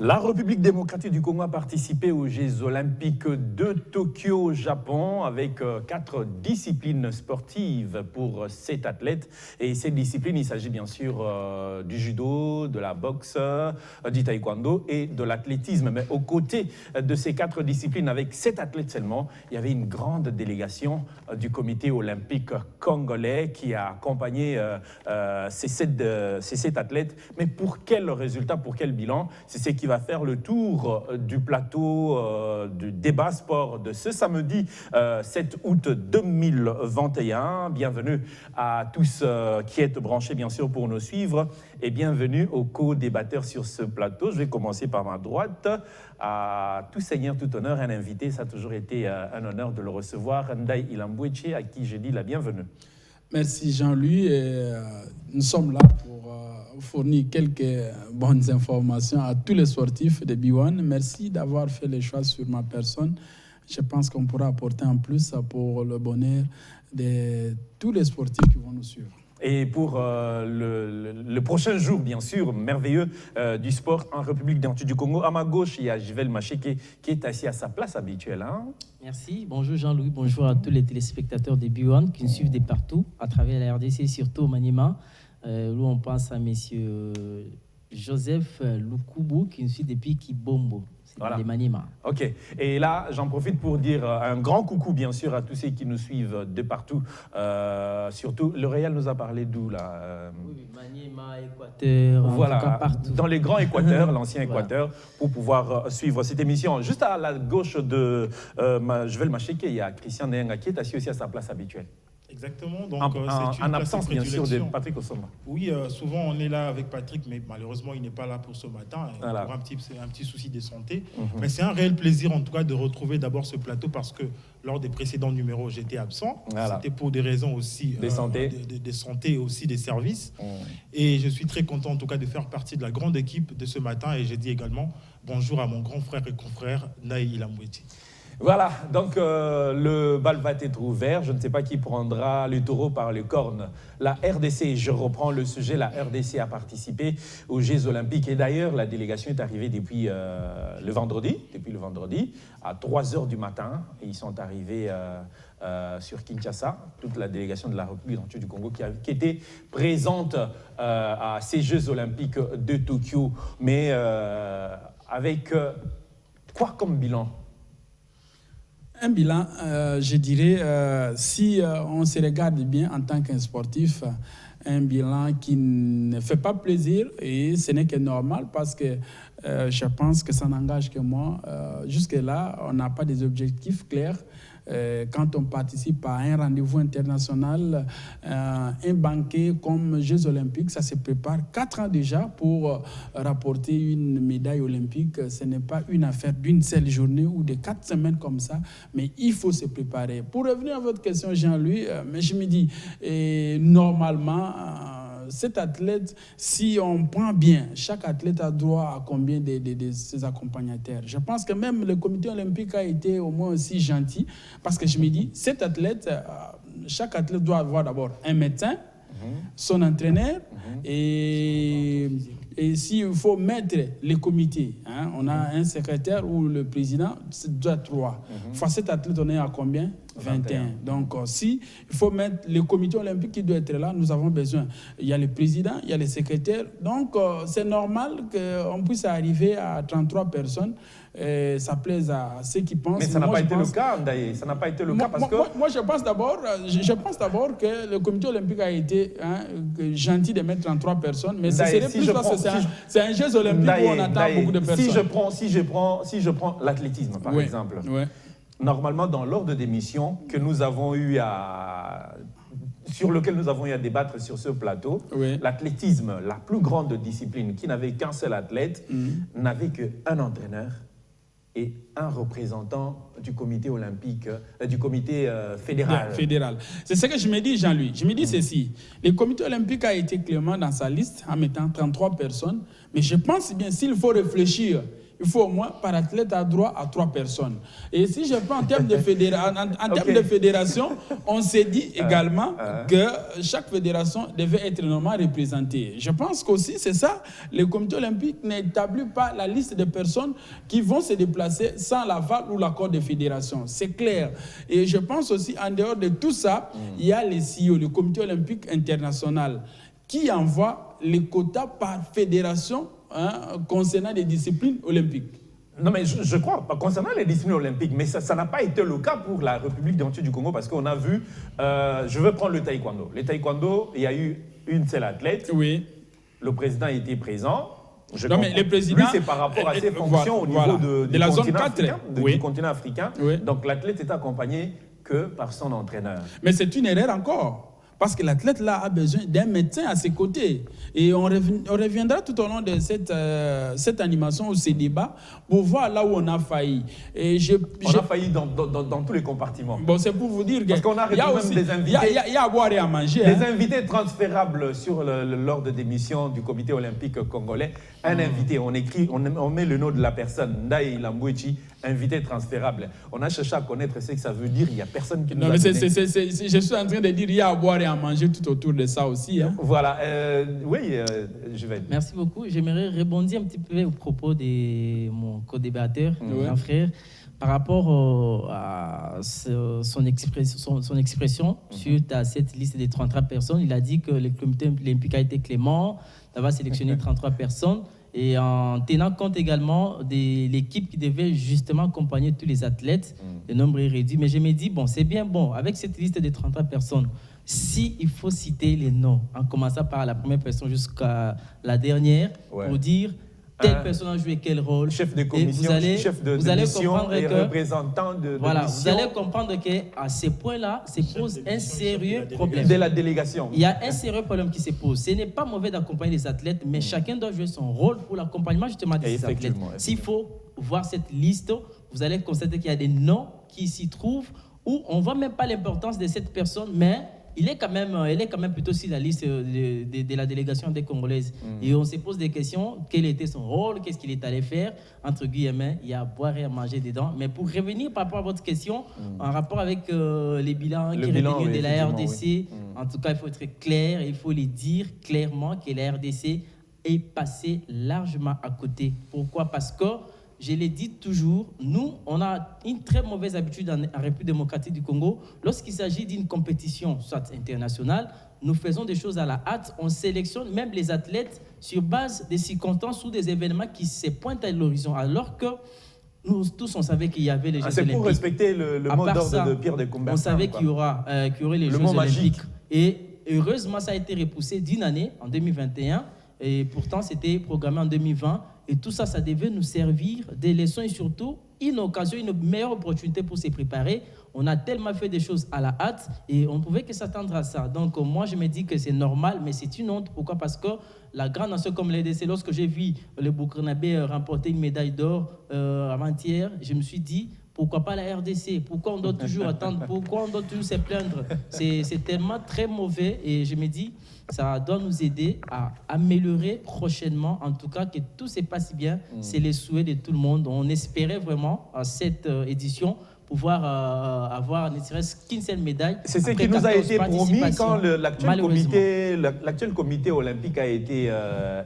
La République démocratique du Congo a participé aux Jeux olympiques de Tokyo au Japon avec 4 disciplines sportives pour 7 athlètes. Et ces disciplines, il s'agit bien sûr du judo, de la boxe, du taekwondo et de l'athlétisme. Mais aux côtés de ces 4 disciplines, avec 7 athlètes seulement, il y avait une grande délégation du comité olympique congolais qui a accompagné ces 7 athlètes. Mais pour quel résultat, pour quel bilan? C'est ce qui va faire le tour du plateau du débat sport de ce samedi 7 août 2021. Bienvenue à tous qui êtes branchés bien sûr pour nous suivre et bienvenue aux co-débatteurs sur ce plateau. Je vais commencer par ma droite. À tout seigneur, tout honneur, un invité, ça a toujours été un honneur de le recevoir, Ndai Ilamboueche, à qui je dis la bienvenue. Merci Jean-Louis. Nous sommes là pour fournir quelques bonnes informations à tous les sportifs de B1. Merci d'avoir fait les choix sur ma personne. Je pense qu'on pourra apporter en plus pour le bonheur de tous les sportifs qui vont nous suivre. Et pour le prochain jour, bien sûr, merveilleux du sport en République démocratique du Congo, à ma gauche, il y a Jivel Macheke qui est assis à sa place habituelle. Hein? Merci. Bonjour Jean-Louis, bonjour à tous les téléspectateurs de B1 qui nous suivent de partout, à travers la RDC, surtout au Maniema, où on pense à monsieur Joseph Lukubu qui nous suit depuis Kibombo. Voilà. Les Maniema. Ok. Et là, j'en profite pour dire un grand coucou, bien sûr, à tous ceux qui nous suivent de partout. Surtout, le Réal nous a parlé d'où, là Oui, Maniema, Équateur, voilà, en tout cas partout. Dans les grands Équateurs, l'ancien Équateur, pour pouvoir suivre cette émission. Juste à la gauche de Joël Macheke, il y a Christian Nenga qui est assis aussi à sa place habituelle. Exactement. Donc, en absence, bien sûr, de Patrick Osoma. Oui, souvent on est là avec Patrick, mais malheureusement, il n'est pas là pour ce matin. Voilà. Pour un petit souci de santé. Mais c'est un réel plaisir, en tout cas, de retrouver d'abord ce plateau parce que lors des précédents numéros, j'étais absent. Voilà. C'était pour des raisons aussi de santé et aussi des services. Et je suis très content, en tout cas, de faire partie de la grande équipe de ce matin. Et j'ai dit également bonjour à mon grand frère et confrère, Ndai Ilamboueche. Voilà, donc le bal va être ouvert. Je ne sais pas qui prendra le taureau par les cornes. La RDC, je reprends le sujet, la RDC a participé aux Jeux Olympiques. Et d'ailleurs, la délégation est arrivée depuis le vendredi, à 3h du matin. Et ils sont arrivés sur Kinshasa, toute la délégation de la République du Congo qui était présente à ces Jeux Olympiques de Tokyo. Mais avec quoi comme bilan ? Un bilan, je dirais, si on se regarde bien en tant qu'un sportif, un bilan qui ne fait pas plaisir et ce n'est que normal parce que je pense que ça n'engage que moi. Jusque-là, on n'a pas des objectifs clairs. Quand on participe à un rendez-vous international, un banquet comme Jeux Olympiques, ça se prépare 4 ans déjà pour rapporter une médaille olympique. Ce n'est pas une affaire d'une seule journée ou de 4 semaines comme ça, mais il faut se préparer. Pour revenir à votre question, Jean-Louis, mais je me dis, normalement, cet athlète, si on prend bien, chaque athlète a droit à combien de ses accompagnateurs. Je pense que même le comité olympique a été au moins aussi gentil, parce que je me dis, cet athlète, chaque athlète doit avoir d'abord un médecin, son entraîneur, et s'il faut mettre les comités, hein, on a un secrétaire ou le président, c'est déjà 3. Fois cet athlète, on est à combien ? 21. Donc, si il faut mettre le comité olympique qui doit être là, nous avons besoin. Il y a le président, il y a le secrétaire. Donc, c'est normal qu'on puisse arriver à 33 personnes. Ça plaise à ceux qui pensent. Mais ça n'a pas été le cas, Ndaye. Ça n'a pas été le cas parce que... Moi, je pense d'abord que le comité olympique a été gentil de mettre 33 personnes. Mais ce serait plus parce que c'est un Jeux olympique où on attend beaucoup de personnes. Si je prends l'athlétisme, par exemple... Ouais. Normalement, dans l'ordre des missions que nous avons eu sur lequel nous avons eu à débattre sur ce plateau, l'athlétisme, la plus grande discipline, qui n'avait qu'un seul athlète, n'avait qu'un entraîneur et un représentant du comité olympique, du comité fédéral. C'est ce que je me dis, Jean-Louis. Je me dis ceci. Le comité olympique a été clément dans sa liste en mettant 33 personnes, mais je pense bien s'il faut réfléchir, il faut au moins, par athlète, a droit à 3 personnes. Et si je prends en termes de, termes de fédération, on s'est dit également que chaque fédération devait être normalement représentée. Je pense qu'aussi, c'est ça, le comité olympique n'établit pas la liste de personnes qui vont se déplacer sans l'aval ou l'accord des fédérations. C'est clair. Et je pense aussi, en dehors de tout ça, il y a les CEO, le comité olympique international, qui envoie les quotas par fédération concernant les disciplines olympiques. Non, mais je crois, concernant les disciplines olympiques, mais ça n'a pas été le cas pour la République démocratique du Congo, parce qu'on a vu, je veux prendre le taekwondo. Le taekwondo, il y a eu une seule athlète. Oui. Le président était présent. Mais le président, lui, c'est par rapport à ses fonctions au niveau de la zone 4, du continent africain. Oui. Donc l'athlète est accompagné que par son entraîneur. Mais c'est une erreur encore. Parce que l'athlète là a besoin d'un médecin à ses côtés. Et on reviendra tout au long de cette animation ou ces débats pour voir là où on a failli. Et on a failli dans tous les compartiments. Bon, c'est pour vous dire parce qu'on a retrouvé même des invités. Il y a à boire et à manger. Des invités transférables sur l'ordre des missions du comité olympique congolais. Un invité, on met le nom de la personne, Ndaye Lambouechi, invité transférable. On a cherché à connaître ce que ça veut dire. Il n'y a personne qui nous a donné. Je suis en train de dire qu'il y a à boire et à manger tout autour de ça aussi. Hein. Voilà. Je vais. Merci beaucoup. J'aimerais rebondir un petit peu au propos de mon co-débatteur, mon frère, par rapport à son expression suite à cette liste de 33 personnes. Il a dit que le comité olympique a été clément d'avoir sélectionné 33 personnes. Et en tenant compte également de l'équipe qui devait justement accompagner tous les athlètes, le nombre est réduit. Mais je me dis, bon, c'est bien bon, avec cette liste de 33 personnes, si il faut citer les noms, en commençant par la première personne jusqu'à la dernière, pour dire telle personne a joué quel rôle. Chef de commission, chef de mission et représentant de voilà, mission. Vous allez comprendre qu'à ces points-là, se pose un sérieux problème. De la délégation. Il y a un sérieux problème qui se pose. Ce n'est pas mauvais d'accompagner les athlètes, mais chacun doit jouer son rôle pour l'accompagnement justement de ces athlètes. S'il faut voir cette liste, vous allez constater qu'il y a des noms qui s'y trouvent où on ne voit même pas l'importance de cette personne, mais elle est quand même plutôt sur la liste de la délégation des Congolaises. Et on se pose des questions. Quel était son rôle? Qu'est-ce qu'il est allé faire? Entre guillemets, il y a à boire et à manger dedans. Mais pour revenir par rapport à votre question, en rapport avec les bilans qui reviennent de la RDC, en tout cas, il faut être clair, il faut le dire clairement que la RDC est passée largement à côté. Pourquoi? Parce que je l'ai dit toujours, nous, on a une très mauvaise habitude en République démocratique du Congo. Lorsqu'il s'agit d'une compétition, soit internationale, nous faisons des choses à la hâte. On sélectionne même les athlètes sur base des circonstances ou des événements qui se pointent à l'horizon. Alors que nous tous, on savait qu'il y avait les Jeux olympiques. C'est pour respecter le mot d'ordre de Pierre de Coubertin. On savait qu'il y aurait les Jeux olympiques. Magique. Et heureusement, ça a été repoussé d'une année, en 2021. Et pourtant, c'était programmé en 2020. Et tout ça, ça devait nous servir des leçons et surtout une occasion, une meilleure opportunité pour se préparer. On a tellement fait des choses à la hâte et on ne pouvait que s'attendre à ça. Donc moi, je me dis que c'est normal, mais c'est une honte. Pourquoi? Parce que la grande nation comme l'RDC, lorsque j'ai vu le Burkinabé remporter une médaille d'or avant-hier, je me suis dit, pourquoi pas la RDC? Pourquoi on doit toujours attendre? Pourquoi on doit toujours se plaindre? C'est tellement très mauvais et je me dis, ça doit nous aider à améliorer prochainement. En tout cas, que tout se passe bien. C'est les souhaits de tout le monde. On espérait vraiment à cette édition pouvoir avoir ne serait-ce qu'une seule médaille. C'est ce qui nous a été promis quand l'actuel comité olympique a été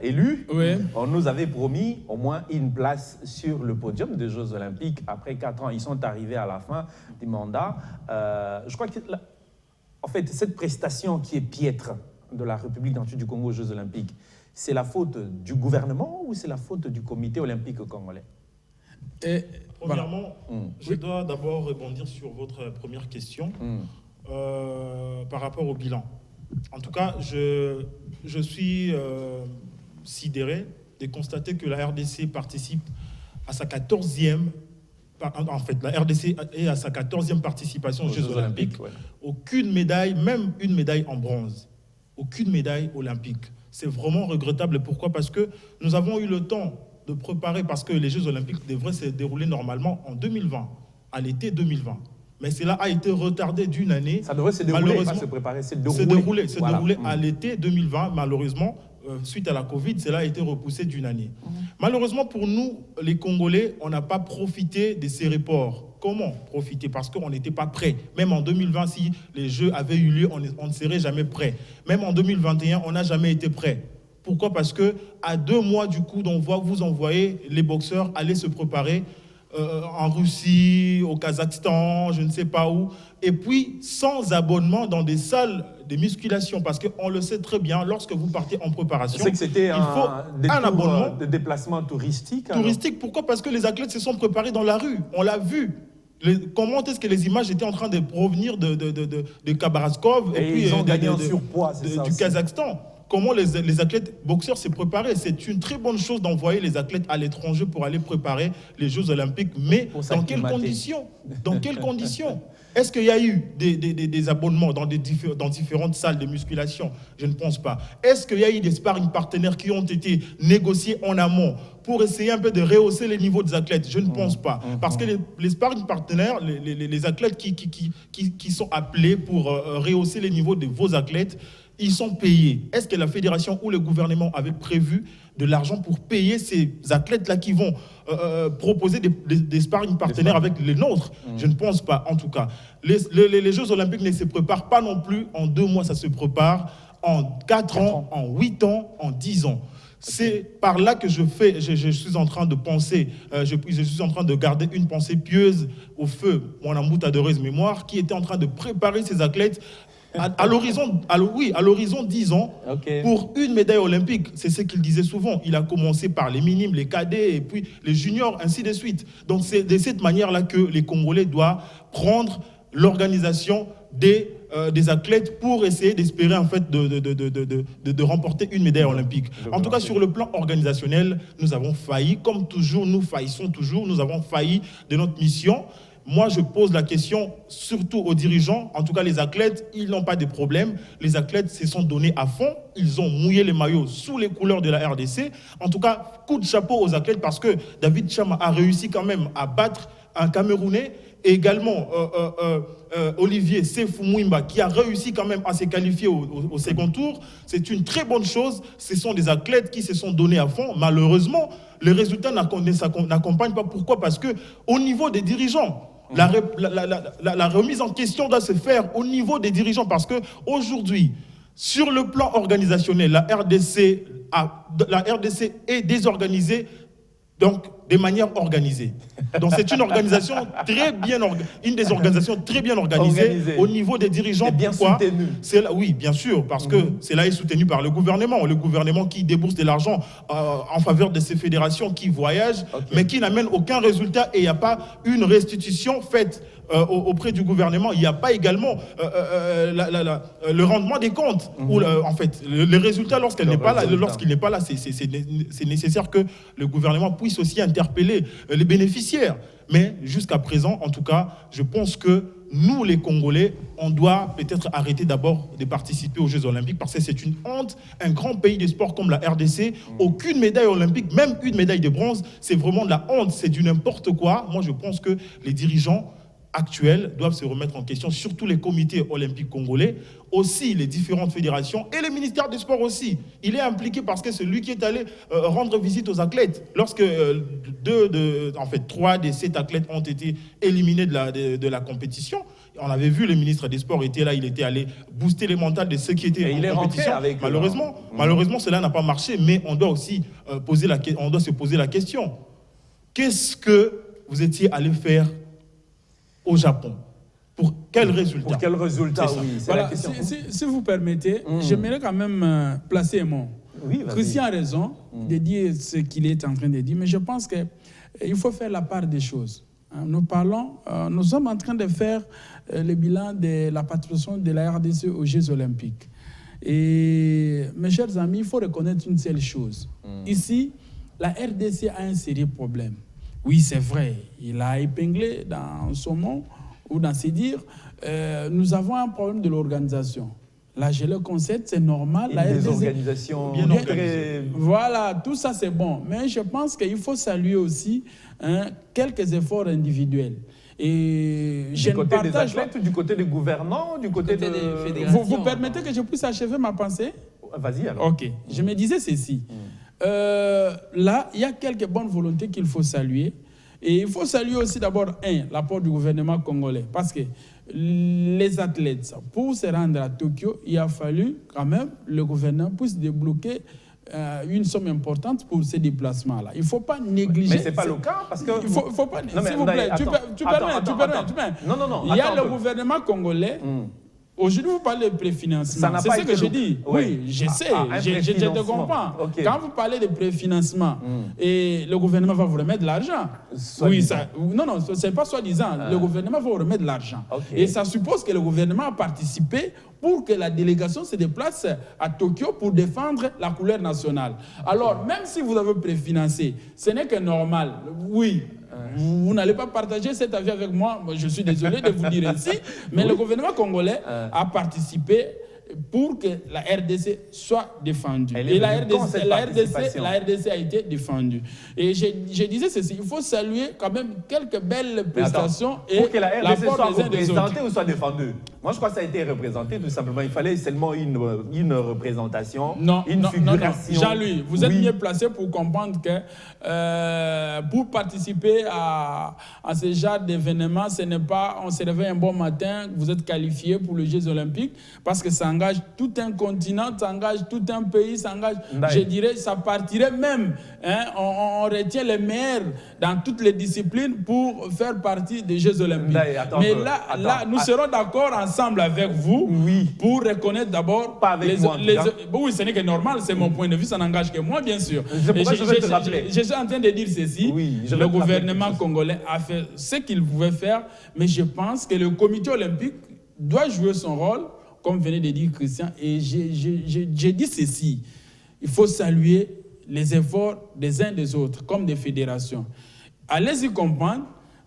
élu. Oui. On nous avait promis au moins une place sur le podium des Jeux olympiques. Après 4 ans, ils sont arrivés à la fin du mandat. Je crois que, en fait, cette prestation qui est piètre de la République démocratique du Congo aux Jeux olympiques, c'est la faute du gouvernement ou c'est la faute du comité olympique congolais? Premièrement, je dois d'abord rebondir sur votre première question par rapport au bilan. En tout cas, je suis sidéré de constater que la RDC participe à sa 14e. En fait, la RDC est à sa 14e participation aux Jeux olympiques. Ouais. Aucune médaille, même une médaille en bronze. Aucune médaille olympique. C'est vraiment regrettable. Pourquoi? Parce que nous avons eu le temps de préparer, parce que les Jeux olympiques devraient se dérouler normalement en 2020, à l'été 2020. Mais cela a été retardé d'une année. Ça devrait se dérouler, pas se préparer, se dérouler à l'été 2020. Malheureusement, suite à la Covid, cela a été repoussé d'une année. Malheureusement pour nous, les Congolais, on n'a pas profité de ces reports. Comment profiter? Parce qu'on n'était pas prêts. Même en 2020, si les Jeux avaient eu lieu, on ne serait jamais prêts. Même en 2021, on n'a jamais été prêts. Pourquoi? Parce qu'à 2 mois du coup, vous envoyez les boxeurs aller se préparer en Russie, au Kazakhstan, je ne sais pas où, et puis sans abonnement dans des salles de musculation, parce qu'on le sait très bien, lorsque vous partez en préparation, c'est que c'était il faut un abonnement de déplacement touristique. Touristique, pourquoi? Parce que les athlètes se sont préparés dans la rue, on l'a vu. Comment est-ce que les images étaient en train de provenir de Khabaraskov et puis ils ont gagné en surpoids, du Kazakhstan? Comment les athlètes boxeurs s'est préparés? C'est une très bonne chose d'envoyer les athlètes à l'étranger pour aller préparer les Jeux Olympiques. Mais dans quelles conditions? Dans quelles conditions? Est-ce qu'il y a eu des abonnements dans différentes salles de musculation? Je ne pense pas. Est-ce qu'il y a eu des sparring partenaires qui ont été négociés en amont pour essayer un peu de rehausser les niveaux des athlètes? Je ne pense pas. Parce que les sparring partenaires, les athlètes qui sont appelés pour rehausser les niveaux de vos athlètes, ils sont payés. Est-ce que la fédération ou le gouvernement avait prévu de l'argent pour payer ces athlètes-là qui vont proposer des sparring partenaires avec les nôtres? Je ne pense pas, en tout cas. Les Jeux Olympiques ne se préparent pas non plus en 2 mois, ça se prépare en 4 ans, en 8 ans, en 10 ans. C'est par là que je suis en train de penser, je suis en train de garder une pensée pieuse au feu, mon amour adoreuse mémoire, qui était en train de préparer ces athlètes à l'horizon 10 ans, pour une médaille olympique. C'est ce qu'il disait souvent. Il a commencé par les minimes, les cadets, et puis les juniors, ainsi de suite. Donc c'est de cette manière-là que les Congolais doivent prendre l'organisation des athlètes pour essayer d'espérer en fait de remporter une médaille olympique. En tout cas, sur le plan organisationnel, nous avons failli. Comme toujours, nous faillissons toujours. Nous avons failli de notre mission. Moi, je pose la question surtout aux dirigeants. En tout cas, les athlètes, ils n'ont pas de problème. Les athlètes se sont donnés à fond. Ils ont mouillé les maillots sous les couleurs de la RDC. En tout cas, coup de chapeau aux athlètes parce que David Chama a réussi quand même à battre un Camerounais. Et également, Olivier Sefou Mouimba, qui a réussi quand même à se qualifier au second tour. C'est une très bonne chose. Ce sont des athlètes qui se sont donnés à fond. Malheureusement, les résultats n'accompagnent pas. Pourquoi? Parce qu'au niveau des dirigeants, la remise en question doit se faire au niveau des dirigeants parce qu'aujourd'hui, sur le plan organisationnel, la RDC est désorganisée, donc de manière organisée. Donc c'est une organisation une des organisations très bien organisées au niveau des dirigeants. Et bien soutenue. Oui, bien sûr, parce que cela est soutenu par le gouvernement qui débourse de l'argent en faveur de ces fédérations qui voyagent, mais qui n'amènent aucun résultat et il n'y a pas une restitution faite auprès du gouvernement. Il n'y a pas également le rendement des comptes. En fait, les résultats, lorsqu'il n'est pas là, c'est nécessaire que le gouvernement puisse aussi interpeller les bénéficiaires. Mais jusqu'à présent, en tout cas, je pense que nous, les Congolais, on doit peut-être arrêter d'abord de participer aux Jeux Olympiques parce que c'est une honte. Un grand pays de sport comme la RDC, aucune médaille olympique, même une médaille de bronze, c'est vraiment de la honte, c'est du n'importe quoi. Moi, je pense que les dirigeants actuels doivent se remettre en question, surtout les comités olympiques congolais, aussi les différentes fédérations et le ministère du Sport aussi. Il est impliqué parce que c'est lui qui est allé rendre visite aux athlètes. Lorsque 3 des 7 athlètes ont été éliminés de la compétition, on avait vu le ministre des Sports était là, il était allé booster les mentales de ceux qui étaient en compétition. Malheureusement, cela n'a pas marché, mais on doit aussi se poser la question. Qu'est-ce que vous étiez allé faire au Japon? Pour quel résultat? Pour quel résultat, oui, c'est la question. Si vous permettez, j'aimerais quand même placer un mot. Oui, Christian a raison de dire ce qu'il est en train de dire, mais je pense qu'il faut faire la part des choses. Nous sommes en train de faire le bilan de la participation de la RDC aux Jeux Olympiques. Et mes chers amis, il faut reconnaître une seule chose. Ici, la RDC a un sérieux problème. Oui, c'est vrai, il a épinglé dans son mot ou dans ses dires, nous avons un problème de l'organisation. Là, je le concède, c'est normal. La RDC, organisation bien organisée. Voilà, tout ça c'est bon. Mais je pense qu'il faut saluer aussi quelques efforts individuels. Et du côté des athlètes, du côté des gouvernants, du côté des fédérations. Vous permettez que je puisse achever ma pensée? Vas-y alors. Ok, je me disais ceci. Là, il y a quelques bonnes volontés qu'il faut saluer. Et il faut saluer aussi d'abord, l'apport du gouvernement congolais. Parce que les athlètes, pour se rendre à Tokyo, il a fallu quand même le gouvernement puisse débloquer une somme importante pour ces déplacements-là. Il ne faut pas négliger... Mais ce n'est pas le cas parce que... Il faut pas... S'il vous plaît, tu permets. Non. Il y a le gouvernement congolais... Aujourd'hui, vous parlez de préfinancement. C'est ce que je dis. Oui, je sais, je te comprends. Okay. Quand vous parlez de préfinancement, et le gouvernement va vous remettre de l'argent. Oui, ça, non, ce n'est pas soi-disant. Le gouvernement va vous remettre de l'argent. Okay. Et ça suppose que le gouvernement a participé pour que la délégation se déplace à Tokyo pour défendre la couleur nationale. Alors, même si vous avez préfinancé, ce n'est que normal. Oui. Vous n'allez pas partager cet avis avec moi. Je suis désolé de vous dire ainsi. Mais le gouvernement congolais a participé pour que la RDC soit défendue. Et la RDC a été défendue. Et je disais ceci, il faut saluer quand même quelques belles prestations. Pour que la RDC soit représentée ou soit défendue. Moi, je crois que ça a été représenté tout simplement. Il fallait seulement une représentation, une figuration. Non. Jean-Louis, vous êtes mieux placé pour comprendre que pour participer à ce genre d'événement, ce n'est pas on se réveille un bon matin, vous êtes qualifié pour les Jeux Olympiques, parce que ça engage tout un continent, ça engage tout un pays, ça engage, je dirais, ça partirait même. On retient les meilleurs dans toutes les disciplines pour faire partie des Jeux Olympiques. Mais là, nous serons d'accord ensemble avec vous pour reconnaître d'abord... Pas avec moi. Oui, ce n'est que normal, c'est mon point de vue, ça n'engage que moi, bien sûr. Je suis en train de dire ceci, le gouvernement congolais a fait ce qu'il pouvait faire, mais je pense que le comité olympique doit jouer son rôle, comme venait de dire Christian, et j'ai dit ceci, il faut saluer les efforts des uns des autres, comme des fédérations. Allez-y comprendre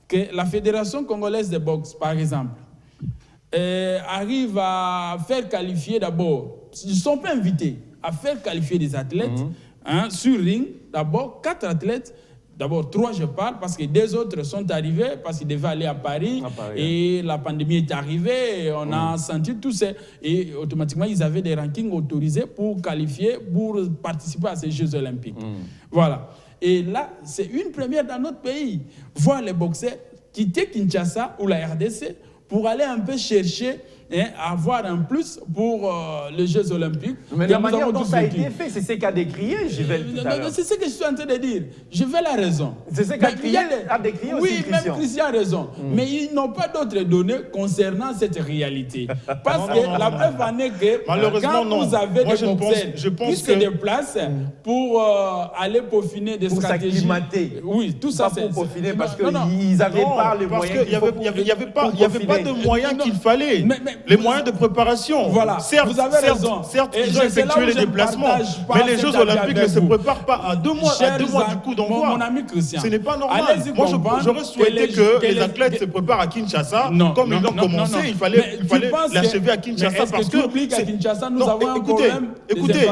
que la Fédération congolaise de boxe, par exemple, arrive à faire qualifier d'abord, ils ne sont pas invités à faire qualifier des athlètes sur ring, d'abord 4 athlètes, d'abord 3 je parle, parce que 2 autres sont arrivés, parce qu'ils devaient aller à Paris, et la pandémie est arrivée, et on a senti tout ça, et automatiquement ils avaient des rankings autorisés pour qualifier, pour participer à ces Jeux Olympiques. Voilà. Et là, c'est une première dans notre pays, voir les boxeurs quitter Kinshasa ou la RDC pour aller un peu chercher avoir un plus pour les Jeux Olympiques. Mais la manière dont ça a été fait, c'est ce qu'a décrié Jivel tout à l'heure. C'est ce que je suis en train de dire. Jivel a raison. C'est ce qu'a décrié aussi Christian. Oui, même Christian a raison. Mais ils n'ont pas d'autres données concernant cette réalité. Parce que la preuve en est que quand vous avez des boxeurs qui se déplacent pour aller peaufiner des stratégies... Pour s'acclimater. Oui, tout ça c'est... Pour peaufiner parce qu'ils n'avaient pas les moyens. Il n'y avait pas de moyens qu'il fallait. Les moyens de préparation. Voilà, certes, vous avez raison. Certes, ils ont effectué les déplacements, mais les Jeux Olympiques ne se préparent pas à 2 mois, du coup d'envoi. Mon ami Christian, ce n'est pas normal. Moi, j'aurais souhaité que les athlètes se préparent à Kinshasa. Comme ils l'ont commencé, il fallait l'achever à Kinshasa. Parce que à Kinshasa, nous avons un problème. Écoutez,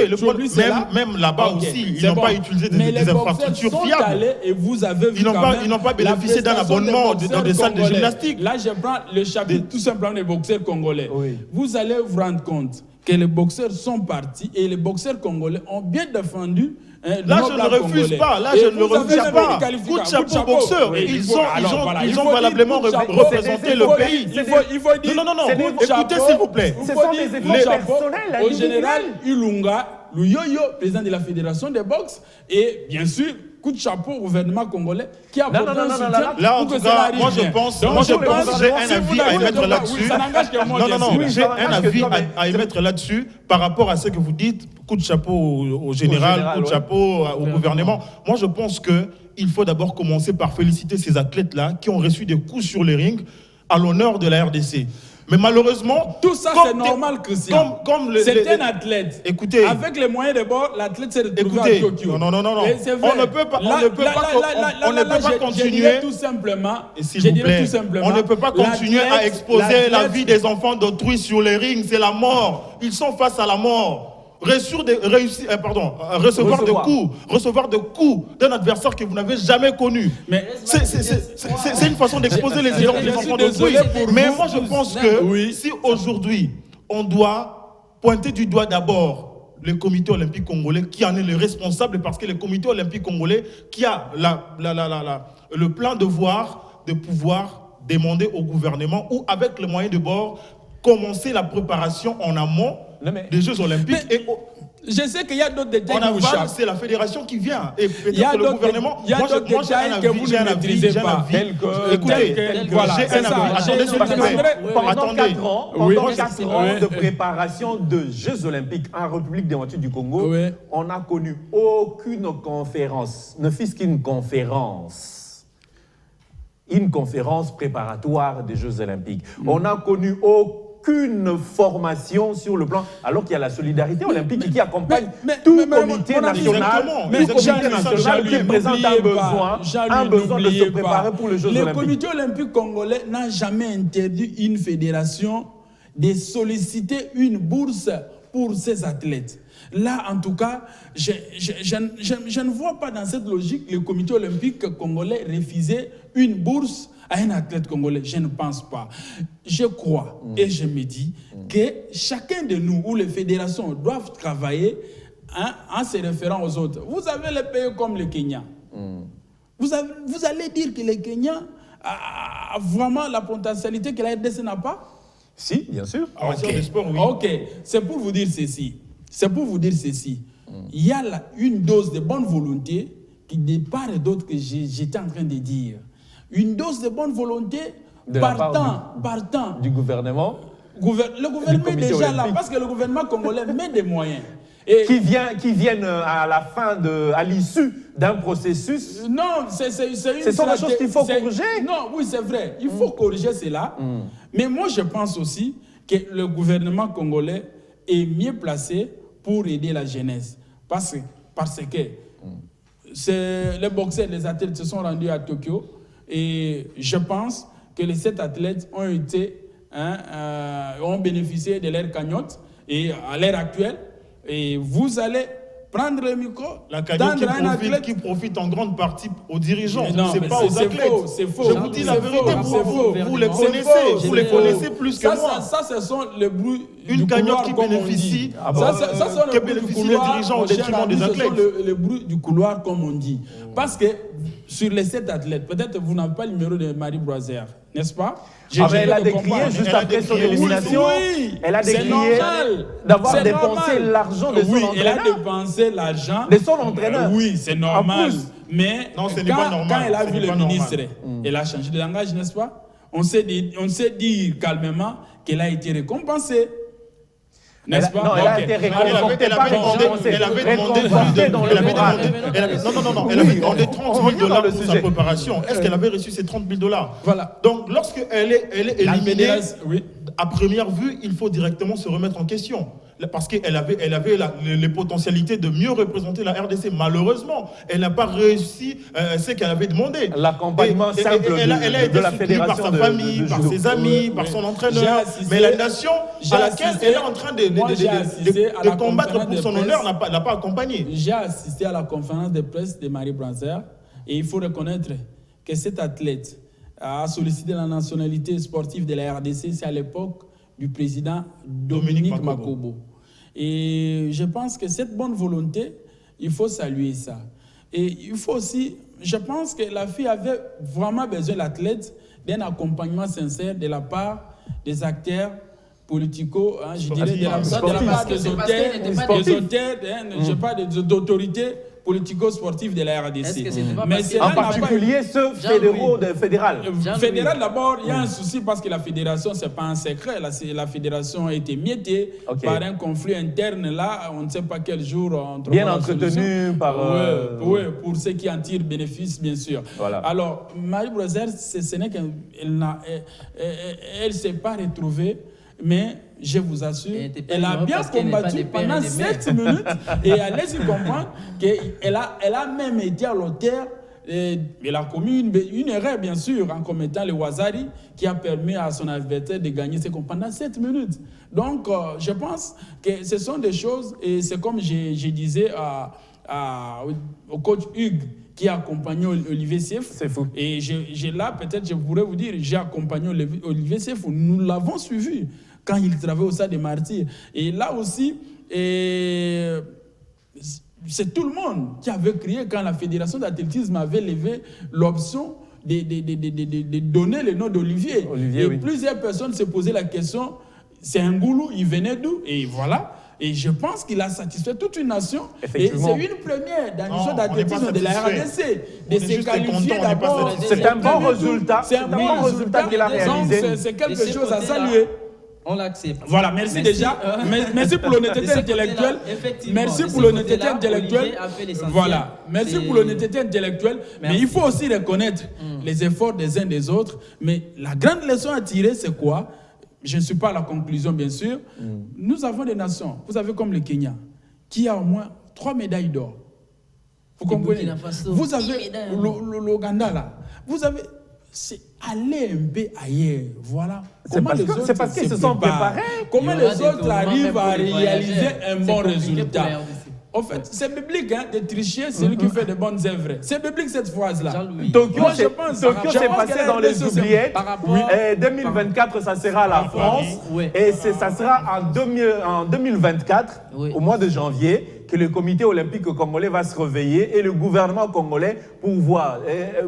le problème, même là-bas aussi, ils n'ont pas utilisé des infrastructures fiables. Ils n'ont pas bénéficié d'un abonnement dans des salles de gymnastique. Là, je prends le chapitre tout simplement des boxeurs congolais. Vous allez vous rendre compte que les boxeurs sont partis et les boxeurs congolais ont bien défendu. Là, je ne refuse pas. Là, je ne le refuse pas. Coup de chapeau boxeurs. Ils ont valablement représenté le pays. Il faut dire. Non. Écoutez, s'il vous plaît. Ce sont des efforts personnels. Au général Ilunga, le yo-yo, président de la fédération de boxe, et bien sûr, coup de chapeau au gouvernement congolais qui a apporté un soutien. Là, en tout cas, moi je pense, j'ai un avis à émettre là-dessus. J'ai un avis à émettre là-dessus par rapport à ce que vous dites. Coup de chapeau au général, coup de chapeau au gouvernement. Moi, je pense qu'il faut d'abord commencer par féliciter ces athlètes-là qui ont reçu des coups sur les rings à l'honneur de la RDC. Mais malheureusement, tout ça c'est normal, Christian. C'est un athlète. Écoutez, avec les moyens de bord, l'athlète s'est retrouvé à Tokyo. Non. On ne peut pas continuer. Tout simplement. S'il vous plaît, on ne peut pas continuer à exposer la vie des enfants d'autrui sur les rings. C'est la mort. Ils sont face à la mort. Recevoir de coups d'un adversaire que vous n'avez jamais connu. C'est une façon d'exposer les enfants d'autrui. Mais moi, je pense que si aujourd'hui, on doit pointer du doigt d'abord le comité olympique congolais qui en est le responsable, parce que le comité olympique congolais qui a le plein devoir de pouvoir demander au gouvernement ou avec les moyens de bord commencer la préparation en amont des Jeux olympiques. Je sais qu'il y a d'autres détails. En aval, c'est la fédération qui vient. Et peut-être le gouvernement. Il y a d'autres détails que vous ne maîtrisez pas. Écoutez, voilà, j'ai un avis. Pendant 4 ans, de préparation de Jeux olympiques en République démocratique du Congo, on n'a connu aucune conférence, ne fût-ce qu'une conférence. Une conférence préparatoire des Jeux olympiques. On n'a connu aucune formation sur le plan, alors qu'il y a la solidarité olympique qui accompagne tout comité national qui présente un besoin de se préparer pour les Jeux olympiques. Le comité olympique congolais n'a jamais interdit une fédération de solliciter une bourse pour ses athlètes. Là, en tout cas, je ne vois pas dans cette logique le comité olympique congolais refuser une bourse à un athlète congolais. Je ne pense pas. Je crois et je me dis que chacun de nous ou les fédérations doivent travailler en se référant aux autres. Vous avez les pays comme le Kenya. Vous allez dire que le Kenya a vraiment la potentialité que la RDC n'a pas? Si, bien sûr. En matière de sport, oui. Ok, c'est pour vous dire ceci. Il y a là une dose de bonne volonté qui, de part et d'autre, que j'étais en train de dire. Une dose de bonne volonté partant du gouvernement. Le gouvernement est déjà là, parce que le gouvernement congolais met des moyens. Et qui viennent à l'issue d'un processus. Non, ce sont des choses qu'il faut corriger. Non, oui, c'est vrai. Il faut corriger cela. Mais moi, je pense aussi que le gouvernement congolais est mieux placé pour aider la jeunesse. Parce que les boxeurs, les athlètes se sont rendus à Tokyo. Et je pense que les 7 athlètes ont bénéficié de leur cagnotte. Et à l'heure actuelle, et vous allez prendre le micro. La cagnotte qui profite en grande partie aux dirigeants. C'est pas aux athlètes. C'est faux. Je vous dis la vérité. Vous les connaissez. Vous les connaissez plus que moi. Ça, ce sont les bruits. Une cagnotte qui bénéficie. Ça, sont les dirigeants au détriment des athlètes. Ce sont les bruits du couloir, comme on dit. Parce que sur les 7 athlètes, peut-être vous n'avez pas le numéro de Marie Broisier, n'est-ce pas? Elle a décrié juste après son élimination. Elle a décrié d'avoir dépensé l'argent de son entraîneur. Elle a dépensé l'argent de son entraîneur. Oui, c'est normal. Mais non, quand elle a vu le ministre, elle a changé de langage, n'est-ce pas? On sait dire calmement qu'elle a été récompensée. N'est-ce pas? Non, elle a été récompensée. Elle avait demandé 30 000 $ pour sa préparation. Est-ce qu'elle avait reçu ces 30 000 $? Voilà. Donc, lorsqu'elle est éliminée, à première vue, il faut directement se remettre en question. Parce qu'elle avait les potentialités de mieux représenter la RDC. Malheureusement, elle n'a pas réussi ce qu'elle avait demandé. L'accompagnement simple elle a été soutenue par sa famille, par ses amis, par son entraîneur. Mais la nation à laquelle elle est en train de combattre pour son honneur n'a pas accompagné. J'ai assisté à la conférence de presse de Marie Broisier et il faut reconnaître que cet athlète a sollicité la nationalité sportive de la RDC. C'est à l'époque du président Dominique Makobo. Et je pense que cette bonne volonté, il faut saluer ça. Et il faut aussi, je pense que la fille avait vraiment besoin, l'athlète, d'un accompagnement sincère de la part des acteurs politico, je dirais, de la part des auteurs, je parle des autorités politico-sportifs de la RDC. Mais en particulier ceux fédéral. Fédéral, d'abord, il y a un souci parce que la fédération, ce n'est pas un secret. La fédération a été miettée par un conflit interne là, on ne sait pas quel jour. Bien entretenu par... Oui, pour ceux qui en tirent bénéfice, bien sûr. Voilà. Alors, Marie Broisier, ce n'est qu'elle ne s'est pas retrouvée, mais je vous assure, elle a bien combattu pendant 7 minutes et allez-y comprendre qu'elle a même été à l'auteur. Elle a commis une erreur, bien sûr, en commettant le Wazari qui a permis à son adversaire de gagner ses combats pendant 7 minutes. Donc, je pense que ce sont des choses, et c'est comme je disais au coach Hugues qui a accompagné Olivier Seif. C'est fou. Et là, peut-être, je pourrais vous dire, j'ai accompagné Olivier Seif, nous l'avons suivi quand il travaillait au Stade des Martyrs. Et là aussi, c'est tout le monde qui avait crié quand la fédération d'athlétisme avait levé l'option de donner le nom d'Olivier. Et oui. Plusieurs personnes se posaient la question, c'est un goulou, il venait d'où? Et voilà. Et je pense qu'il a satisfait toute une nation. Et c'est une première dans l'histoire d'athlétisme de la RDC de se qualifier d'abord. C'est un bon résultat. C'est un bon résultat qu'il a réalisé. C'est quelque chose à saluer. On l'accepte. Voilà, merci déjà. Merci pour l'honnêteté intellectuelle. Merci pour l'honnêteté intellectuelle. Voilà, merci pour l'honnêteté intellectuelle. Mais il faut aussi reconnaître les efforts des uns des autres. Mais la grande leçon à tirer, c'est quoi? Je ne suis pas à la conclusion, bien sûr. Nous avons des nations, vous avez comme le Kenya, qui a au moins 3 médailles d'or. Vous comprenez? Vous avez l'Ouganda, là. Vous avez... C'est aller un peu ailleurs, voilà. C'est parce qu'ils se sont préparés. Comment les autres arrivent à réaliser un bon résultat? En fait, c'est biblique de tricher celui qui fait de bonnes œuvres. C'est biblique cette phrase-là. Tokyo s'est passé dans les oubliettes. 2024, ça sera la France. Et ça sera en 2024, au mois de janvier, que le comité olympique congolais va se réveiller et le gouvernement congolais pour voir.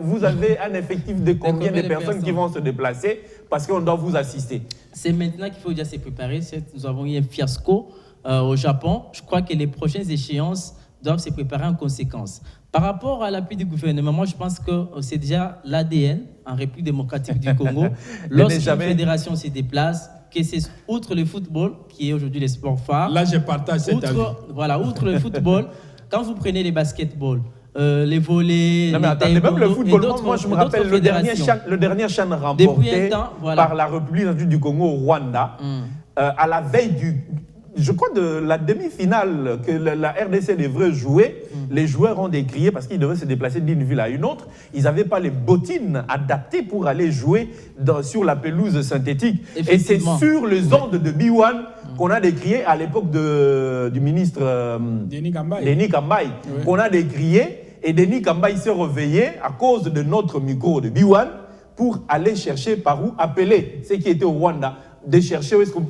Vous avez un effectif de combien de personnes qui vont se déplacer parce qu'on doit vous assister. C'est maintenant qu'il faut déjà se préparer. Nous avons eu un fiasco au Japon. Je crois que les prochaines échéances doivent se préparer en conséquence. Par rapport à l'appui du gouvernement, moi je pense que c'est déjà l'ADN en République démocratique du Congo. Lorsqu'une fédération se déplace, que c'est outre le football, qui est aujourd'hui le sport phare. Là, je partage cet avis. Voilà, outre le football, quand vous prenez les basketballs, les volets, non, mais attendez, même le football, moi je me rappelle le dernier CHAN remporté par la République du Congo au Rwanda, à la veille je crois de la demi-finale que la RDC devrait jouer, les joueurs ont décrié parce qu'ils devaient se déplacer d'une ville à une autre. Ils n'avaient pas les bottines adaptées pour aller jouer sur la pelouse synthétique. Et c'est sur les ondes de B1 qu'on a décrié à l'époque du ministre Denis Kambaï, qu'on a décrié. Et Denis Kambaï s'est réveillé à cause de notre micro de B1 pour aller chercher par où appeler ceux qui étaient au Rwanda, de chercher où est-ce qu'on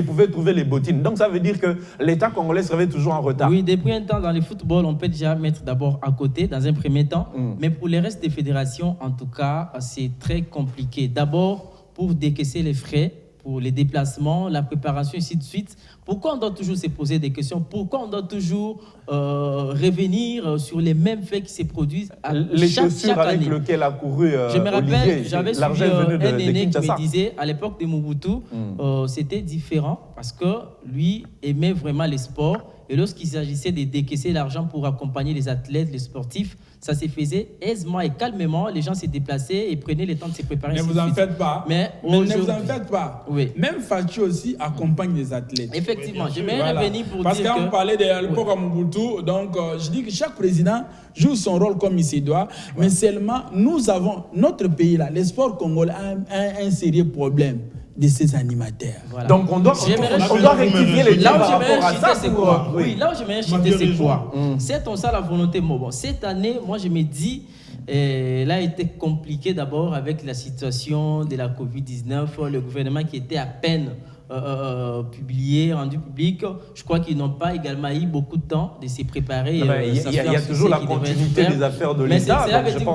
pouvait trouver les bottines. Donc ça veut dire que l'État congolais se réveille toujours en retard. Oui, depuis un temps, dans le football, on peut déjà mettre d'abord à côté, dans un premier temps. Mais pour les restes des fédérations, en tout cas, c'est très compliqué. D'abord, pour décaisser les frais, pour les déplacements, la préparation, ainsi de suite. Pourquoi on doit toujours se poser des questions? Pourquoi on doit toujours revenir sur les mêmes faits qui se produisent les chaussures avec lesquelles a couru Je me rappelle, j'avais suivi un aîné qui me disait, à l'époque de Mobutu, c'était différent parce que lui aimait vraiment les sports. Et lorsqu'il s'agissait de décaisser l'argent pour accompagner les athlètes, les sportifs, ça se faisait aisément et calmement. Les gens se déplaçaient et prenaient le temps de se préparer. Ne vous en faites pas. Mais ne vous en faites pas. Oui. Même Fachi aussi accompagne les athlètes. Effectivement, je vais revenir pour parce dire qu'on parlait de l'époque à Mobutu, donc je dis que chaque président joue son rôle comme il se doit, mais seulement nous avons, notre pays là, le sport congolais a un sérieux problème de ces animateurs. Voilà. Donc on doit rectifier les là où je vais citer, c'est quoi? Oui, là où je vais citer, c'est quoi? C'est on ça la volonté. Bon, cette année, moi je me dis, là, il était compliqué d'abord avec la situation de la Covid-19, le gouvernement qui était à peine publié, rendu public. Je crois qu'ils n'ont pas également eu beaucoup de temps de s'y préparer. Il y a toujours la continuité des affaires de l'État.